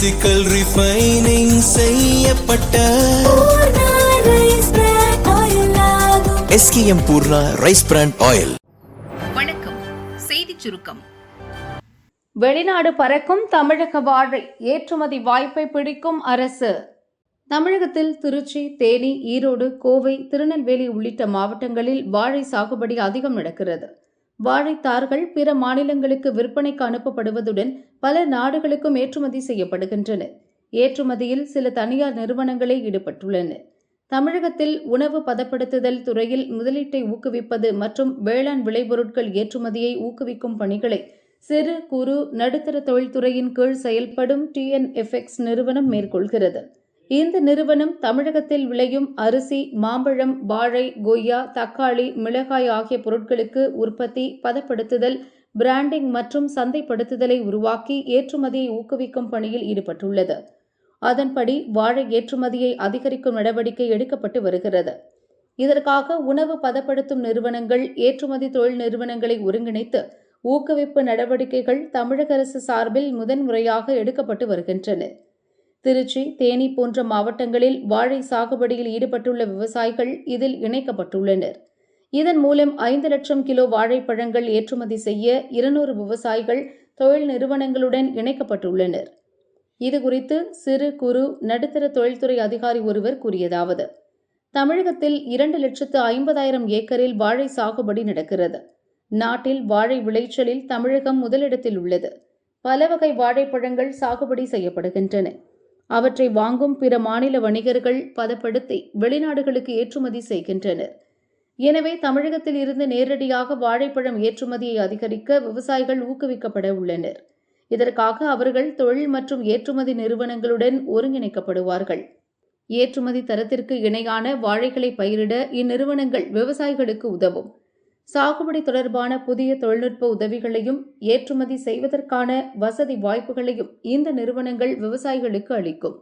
Physical refining செய்யப்பட்ட SKM Poorna rice brand oil. வணக்கம். செய்திச் சுருக்கம். வெளிநாடு பறக்கும் தமிழக வாழை ஏற்றுமதி வாய்ப்பை பிடிக்கும் அரசு. தமிழகத்தில் திருச்சி, தேனி, ஈரோடு, கோவை, திருநெல்வேலி உள்ளிட்ட மாவட்டங்களில் வாழை சாகுபடி அதிகம் நடக்கிறது. வாழைத்தார்கள் பிற மாநிலங்களுக்கு விற்பனைக்கு அனுப்பப்படுவதுடன் பல நாடுகளுக்கும் ஏற்றுமதி செய்யப்படுகின்றன. ஏற்றுமதியில் சில தனியார் நிறுவனங்களே ஈடுபட்டுள்ளன. தமிழகத்தில் உணவு பதப்படுத்துதல் துறையில் முதலீட்டை ஊக்குவிப்பது மற்றும் வேளாண் விளைபொருட்கள் ஏற்றுமதியை ஊக்குவிக்கும் பணிகளை சிறு குறு நடுத்தர தொழில்துறையின் கீழ் செயல்படும் TNFX நிறுவனம் மேற்கொள்கிறது. இந்த நிறுவனம் தமிழகத்தில் விளையும் அரிசி, மாம்பழம், வாழை, கொய்யா, தக்காளி, மிளகாய் ஆகிய பொருட்களுக்கு உற்பத்தி, பதப்படுத்துதல், பிராண்டிங் மற்றும் சந்தைப்படுத்துதலை உருவாக்கி ஏற்றுமதியை ஊக்குவிக்கும் பணியில் ஈடுபட்டுள்ளது. அதன்படி வாழை ஏற்றுமதியை அதிகரிக்கும் நடவடிக்கை எடுக்கப்பட்டு வருகிறது. இதற்காக உணவு பதப்படுத்தும் நிறுவனங்கள், ஏற்றுமதி தொழில் நிறுவனங்களை ஒருங்கிணைத்து ஊக்குவிப்பு நடவடிக்கைகள் தமிழக அரசு சார்பில் முதன்முறையாக எடுக்கப்பட்டு வருகின்றன. திருச்சி, தேனி போன்ற மாவட்டங்களில் வாழை சாகுபடியில் ஈடுபட்டுள்ள விவசாயிகள் இதில் இணைக்கப்பட்டுள்ளனர். இதன் மூலம் 5 லட்சம் கிலோ வாழைப்பழங்கள் ஏற்றுமதி செய்ய 200 விவசாயிகள் தொழில் நிறுவனங்களுடன் இணைக்கப்பட்டுள்ளனர். இதுகுறித்து சிறு குறு நடுத்தர தொழில்துறை அதிகாரி ஒருவர் கூறியதாவது: தமிழகத்தில் 2,50,000 ஏக்கரில் வாழை சாகுபடி நடக்கிறது. நாட்டில் வாழை விளைச்சலில் தமிழகம் முதலிடத்தில் உள்ளது. பல வகை வாழைப்பழங்கள் சாகுபடி செய்யப்படுகின்றன. அவற்றை வாங்கும் பிற மாநில வணிகர்கள் பதப்படுத்தி வெளிநாடுகளுக்கு ஏற்றுமதி செய்கின்றனர். எனவே தமிழகத்தில் இருந்து நேரடியாக வாழைப்பழம் ஏற்றுமதியை அதிகரிக்க விவசாயிகள் ஊக்குவிக்கப்பட உள்ளனர். இதற்காக அவர்கள் தொழில் மற்றும் ஏற்றுமதி நிறுவனங்களுடன் ஒருங்கிணைக்கப்படுவார்கள். ஏற்றுமதி தரத்திற்கு இணையான வாழைகளை பயிரிட இந்நிறுவனங்கள் விவசாயிகளுக்கு உதவும். சாகுபடி தொடர்பான புதிய தொழில்நுட்ப உதவிகளையும் ஏற்றுமதி செய்வதற்கான வசதி வாய்ப்புகளையும் இந்த நிறுவனங்கள் விவசாயிகளுக்கு அளிக்கும்.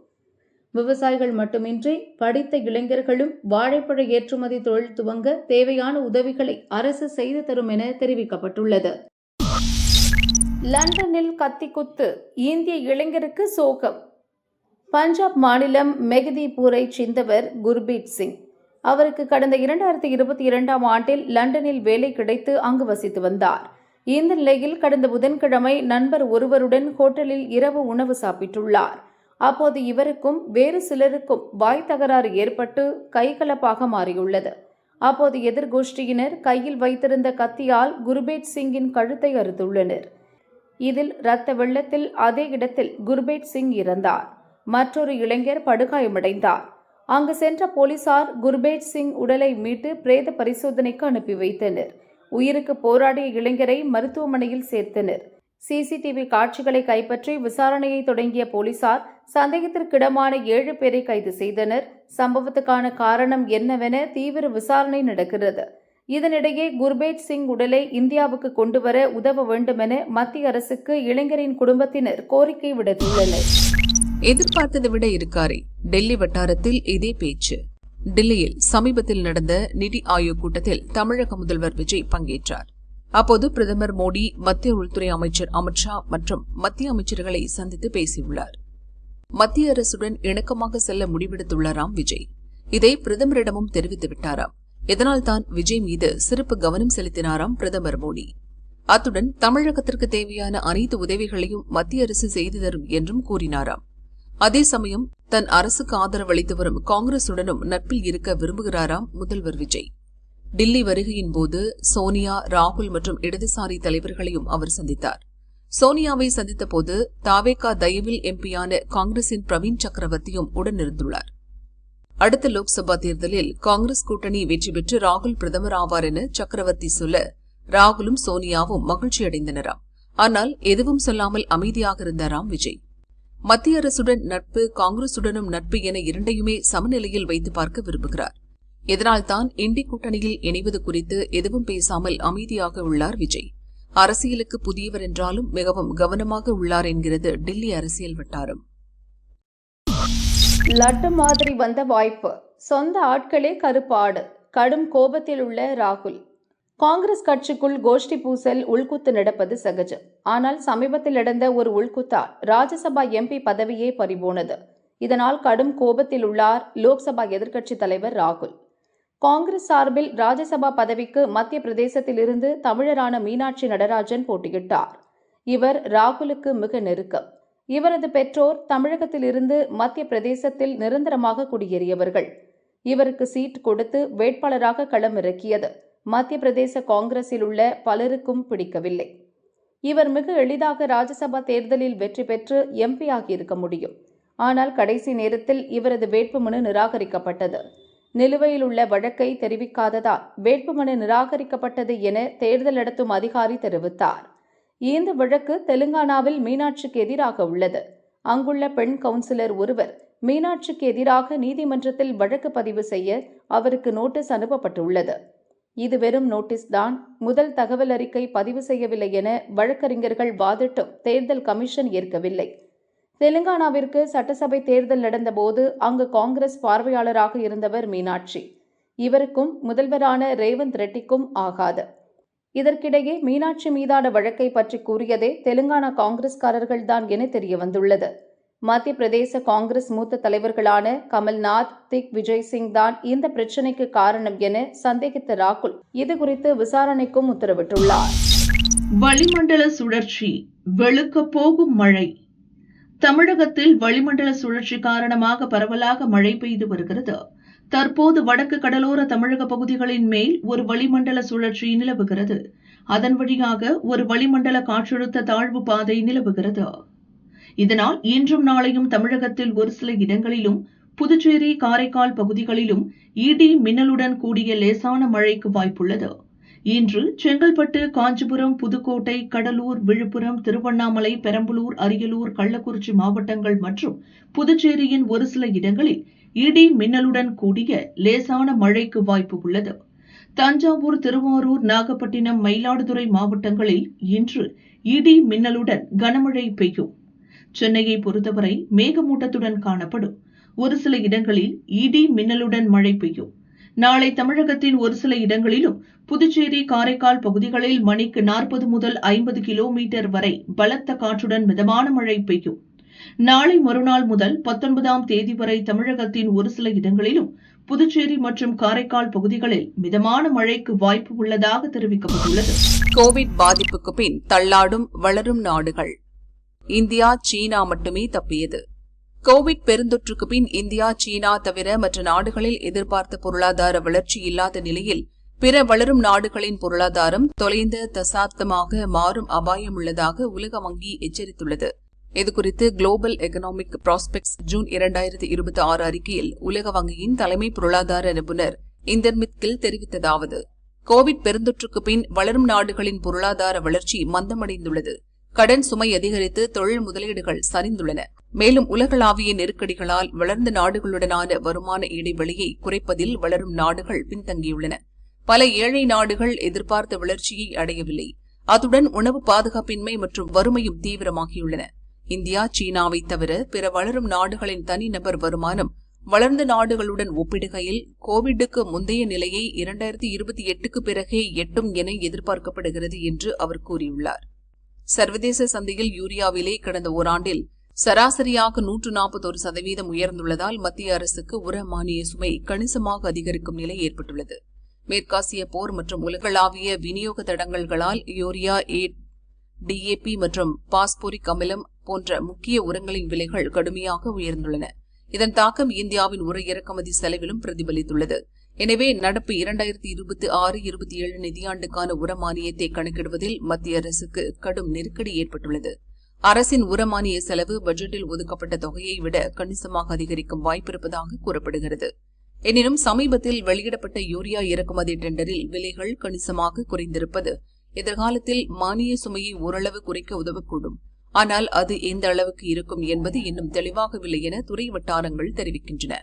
விவசாயிகள் மட்டுமின்றி படித்த இளைஞர்களும் வாழைப்பழ ஏற்றுமதி தொழில் துவங்க தேவையான உதவிகளை அரசு செய்து தரும் என தெரிவிக்கப்பட்டுள்ளது. லண்டனில் கத்திக்குத்து, இந்திய இளைஞருக்கு சோகம். பஞ்சாப் மாநிலம் மெஹதிபூரைச் சேர்ந்தவர் குர்பீத் சிங். அவருக்கு கடந்த 2022ஆம் ஆண்டில் லண்டனில் வேலை கிடைத்து அங்கு வசித்து வந்தார். இந்த நிலையில் கடந்த புதன்கிழமை நண்பர் ஒருவருடன் ஹோட்டலில் இரவு உணவு சாப்பிட்டுள்ளார். அப்போது இவருக்கும் வேறு சிலருக்கும் வாய் தகராறு ஏற்பட்டு கைகலப்பாக மாறியுள்ளது. அப்போது எதிர்கோஷ்டியினர் கையில் வைத்திருந்த கத்தியால் குர்பீத் சிங்கின் கழுத்தை அறுத்துள்ளனர். இதில் இரத்த வெள்ளத்தில் அதே இடத்தில் குர்பீத் சிங் இறந்தார். மற்றொரு இளைஞர் படுகாயமடைந்தார். அங்கு சென்ற போலீசார் குர்பீத் சிங் உடலை மீட்டு பிரேத பரிசோதனைக்கு அனுப்பி வைத்தனர். உயிருக்கு போராடிய இளைஞரை மருத்துவமனையில் சேர்த்தனர். CCTV காட்சிகளை கைப்பற்றி விசாரணையை தொடங்கிய போலீசார் சந்தேகத்திற்கிடமான 7 பேரை கைது செய்தனர். சம்பவத்துக்கான காரணம் என்னவென தீவிர விசாரணை நடக்கிறது. இதனிடையே குர்பீத் சிங் உடலை இந்தியாவுக்கு கொண்டுவர உதவ வேண்டும் என மத்திய அரசுக்கு இளைஞரின் குடும்பத்தினர் கோரிக்கை விடுத்துள்ளனர். எதிர்பார்த்ததை விட இருக்காரே, டெல்லி வட்டாரத்தில் இதே பேச்சு. டெல்லியில் சமீபத்தில் நடந்த நிதி ஆயோக் கூட்டத்தில் தமிழக முதல்வர் விஜய் பங்கேற்றார். அப்போது பிரதமர் மோடி, மத்திய உள்துறை அமைச்சர் அமித்ஷா மற்றும் மத்திய அமைச்சர்களை சந்தித்து பேசியுள்ளார். மத்திய அரசுடன் இணக்கமாக செல்ல முடிவெடுத்துள்ளாராம் விஜய். இதை பிரதமரிடமும் தெரிவித்துவிட்டாராம். இதனால்தான் விஜய் மீது சிறப்பு கவனம் செலுத்தினாராம் பிரதமர் மோடி. அத்துடன் தமிழகத்திற்கு தேவையான அனைத்து உதவிகளையும் மத்திய அரசு செய்து தரும் என்றும் கூறினாராம். அதே சமயம் தன் அரசுக்கு ஆதரவு அளித்து வரும் காங்கிரசுடனும் நட்பில் இருக்க விரும்புகிறாராம் முதல்வர் விஜய். டில்லி வருகையின் போது சோனியா, ராகுல் மற்றும் இடதுசாரி தலைவர்களையும் அவர் சந்தித்தார். சோனியாவை சந்தித்த போது தாவேகா தயவில் எம்பியான காங்கிரசின் பிரவீன் சக்கரவர்த்தியும் உடனிருந்துள்ளார். அடுத்த லோக்சபா தேர்தலில் காங்கிரஸ் கூட்டணி வெற்றி பெற்று ராகுல் பிரதமர் ஆவார் என சக்கரவர்த்தி சொல்ல ராகுலும் சோனியாவும் மகிழ்ச்சியடைந்தனராம். ஆனால் எதுவும் சொல்லாமல் அமைதியாக இருந்தாராம் விஜய். மத்திய அரசுடன் நட்பு, காங்கிரசுடனும் நட்பு என இரண்டையுமே சமநிலையில் வைத்து பார்க்க விரும்புகிறார். இதனால்தான் இண்டி கூட்டணியில் இணைவது குறித்து எதுவும் பேசாமல் அமைதியாக உள்ளார் விஜய். அரசியலுக்கு புதியவர் என்றாலும் மிகவும் கவனமாக உள்ளார் என்கிறது டெல்லி அரசியல் வட்டாரம். லட்டு மாதிரி வந்த வாய்ப்பு, சொந்த ஆட்களே கருப்பாடு, கடும் கோபத்தில் உள்ள ராகுல். காங்கிரஸ் கட்சிக்குள் கோஷ்டி பூசல் உள்குத்து நடப்பது சகஜம். ஆனால் சமீபத்தில் நடந்த ஒரு உள்குத்தால் ராஜ்யசபா எம்பி பதவியே பறிபோனது. இதனால் கடும் கோபத்தில் உள்ளார் லோக்சபா எதிர்க்கட்சித் தலைவர் ராகுல். காங்கிரஸ் சார்பில் ராஜ்யசபா பதவிக்கு மத்திய பிரதேசத்திலிருந்து தமிழரான மீனாட்சி நடராஜன் போட்டியிட்டார். இவர் ராகுலுக்கு மிக நெருக்கம். இவரது பெற்றோர் தமிழகத்திலிருந்து மத்திய பிரதேசத்தில் நிரந்தரமாக குடியேறியவர்கள். இவருக்கு சீட் கொடுத்து வேட்பாளராக களமிறக்கியது மத்திய பிரதேச காங்கிரஸில் உள்ள பலருக்கும் பிடிக்கவில்லை. இவர் மிக எளிதாக ராஜ்யசபா தேர்தலில் வெற்றி பெற்று எம்பி ஆகியிருக்க முடியும். ஆனால் கடைசி நேரத்தில் இவரது வேட்புமனு நிராகரிக்கப்பட்டது. நிலுவையில் உள்ள வழக்கை தெரிவிக்காததால் வேட்புமனு நிராகரிக்கப்பட்டது என தேர்தல் நடத்தும் அதிகாரி தெரிவித்தார். இந்த வழக்கு தெலுங்கானாவில் மீனாட்சிக்கு எதிராக உள்ளது. அங்குள்ள பெண் கவுன்சிலர் ஒருவர் மீனாட்சிக்கு எதிராக நீதிமன்றத்தில் வழக்கு பதிவு செய்ய அவருக்கு நோட்டீஸ் அனுப்பப்பட்டுள்ளது. இது வெறும் நோட்டீஸ் தான், முதல் தகவல் அறிக்கை பதிவு செய்யவில்லை என வழக்கறிஞர்கள் வாதிட்டும் தேர்தல் கமிஷன் ஏற்கவில்லை. தெலுங்கானாவிற்கு சட்டசபை தேர்தல் நடந்தபோது அங்கு காங்கிரஸ் பார்வையாளராக இருந்தவர் மீனாட்சி. இவருக்கும் முதல்வரான ரேவந்த் ரெட்டிக்கும் ஆகாது. இதற்கிடையே மீனாட்சி மீதான வழக்கை பற்றி கூறியதே தெலுங்கானா காங்கிரஸ்காரர்கள்தான் என தெரிய வந்துள்ளது. மத்திய பிரதேச காங்கிரஸ் மூத்த தலைவர்களான கமல்நாத், திக் விஜய் சிங் தான் இந்த பிரச்சினைக்கு காரணம் என சந்தேகித்த ராகுல் இதுகுறித்து விசாரணைக்கும் உத்தரவிட்டுள்ளார். வளிமண்டல சுழற்சி, வெளுக்க போகும் மழை. தமிழகத்தில் வளிமண்டல சுழற்சி காரணமாக பரவலாக மழை பெய்து வருகிறது. தற்போது வடக்கு கடலோர தமிழக பகுதிகளின் மேல் ஒரு வளிமண்டல சுழற்சி நிலவுகிறது. அதன் வழியாக ஒரு வளிமண்டல காற்றழுத்த தாழ்வு பாதை நிலவுகிறது. இதனால் இன்றும் நாளையும் தமிழகத்தில் ஒரு சில இடங்களிலும், புதுச்சேரி, காரைக்கால் பகுதிகளிலும் இடி மின்னலுடன் கூடிய லேசான மழைக்கு வாய்ப்புள்ளது. இன்று செங்கல்பட்டு, காஞ்சிபுரம், புதுக்கோட்டை, கடலூர், விழுப்புரம், திருவண்ணாமலை, பெரம்பலூர், அரியலூர், கள்ளக்குறிச்சி மாவட்டங்கள் மற்றும் புதுச்சேரியின் ஒரு சில இடங்களில் இடி மின்னலுடன் கூடிய லேசான மழைக்கு வாய்ப்பு உள்ளது. தஞ்சாவூர், திருவாரூர், நாகப்பட்டினம், மயிலாடுதுறை மாவட்டங்களில் இன்று இடி மின்னலுடன் கனமழை பெய்யும். சென்னையை பொறுத்தவரை மேகமூட்டத்துடன் காணப்படும். ஒரு சில இடங்களில் இடி மின்னலுடன் மழை பெய்யும். நாளை தமிழகத்தின் ஒரு சில இடங்களிலும், புதுச்சேரி, காரைக்கால் பகுதிகளில் மணிக்கு 40 முதல் 50 கிலோமீட்டர் வரை பலத்த காற்றுடன் மிதமான மழை பெய்யும். நாளை மறுநாள் முதல் 19ஆம் தேதி வரை தமிழகத்தின் ஒரு சில இடங்களிலும், புதுச்சேரி மற்றும் காரைக்கால் பகுதிகளில் மிதமான மழைக்கு வாய்ப்பு உள்ளதாக தெரிவிக்கப்பட்டுள்ளது. கோவிட் பாதிப்புக்கு பின் தள்ளாடும் வளரும் நாடுகள். இந்தியா, சீனா மட்டுமே தப்பியது. கோவிட் பெருந்தொற்றுக்கு பின் இந்தியா, சீனா தவிர மற்ற நாடுகளில் எதிர்பார்த்த பொருளாதார வளர்ச்சி இல்லாத நிலையில் பிற வளரும் நாடுகளின் பொருளாதாரம் தொலைந்த தசாப்தமாக மாறும் அபாயம் உள்ளதாக உலக வங்கி எச்சரித்துள்ளது. இதுகுறித்து குளோபல் எகனாமிக் ப்ராஸ்பெக்ட்ஸ் ஜூன் 2026 அறிக்கையில் உலக வங்கியின் தலைமை பொருளாதார நிபுணர் இந்தர்மித் கில் தெரிவித்ததாவது: கோவிட் பெருந்தொற்றுக்கு பின் வளரும் நாடுகளின் பொருளாதார வளர்ச்சி மந்தமடைந்துள்ளது. கடன் சுமை அதிகரித்து தொழில் முதலீடுகள் சரிந்துள்ளன. மேலும் உலகளாவிய நெருக்கடிகளால் வளர்ந்த நாடுகளுடனான வருமான இடைவெளியை குறைப்பதில் வளரும் நாடுகள் பின்தங்கியுள்ளன. பல ஏழை நாடுகள் எதிர்பார்த்த வளர்ச்சியை அடையவில்லை. அத்துடன் உணவு பாதுகாப்பின்மை மற்றும் வறுமையும் தீவிரமாகியுள்ளன. இந்தியா, சீனாவை தவிர பிற வளரும் நாடுகளின் தனிநபர் வருமானம் வளர்ந்த நாடுகளுடன் ஒப்பிடுகையில் கோவிட்டுக்கு முந்தைய நிலையை 2028க்கு பிறகே எட்டும் என எதிர்பார்க்கப்படுகிறது என்று அவர் கூறியுள்ளார். சர்வதேச சந்தையில் யூரியா விலை கடந்த ஓராண்டில் சராசரியாக 141% உயர்ந்துள்ளதால் மத்திய அரசுக்கு உர மானிய சுமை கணிசமாக அதிகரிக்கும் நிலை ஏற்பட்டுள்ளது. மேற்காசிய போர் மற்றும் உலகளாவிய விநியோக தடங்கல்களால் யூரியா, டிஏபி மற்றும் பாஸ்போரிக் அமிலம் போன்ற முக்கிய உரங்களின் விலைகள் கடுமையாக உயர்ந்துள்ளன. இதன் தாக்கம் இந்தியாவின் உர இறக்குமதி செலவிலும் பிரதிபலித்துள்ளது. எனவே நடப்பு 2026-27 நிதியாண்டுக்கான உர மானியத்தை கணக்கிடுவதில் மத்திய அரசுக்கு கடும் நெருக்கடி ஏற்பட்டுள்ளது. அரசின் உர மானிய செலவு பட்ஜெட்டில் ஒதுக்கப்பட்ட தொகையை விட கணிசமாக அதிகரிக்கும் வாய்ப்பிருப்பதாக கூறப்படுகிறது. எனினும் சமீபத்தில் வெளியிடப்பட்ட யூரியா இறக்குமதி டெண்டரில் விலைகள் கணிசமாக குறைந்திருப்பது எதிர்காலத்தில் மானிய சுமையை ஓரளவு குறைக்க உதவக்கூடும். ஆனால் அது எந்த அளவுக்கு இருக்கும் என்பது இன்னும் தெளிவாகவில்லை என துறை வட்டாரங்கள் தெரிவிக்கின்றன.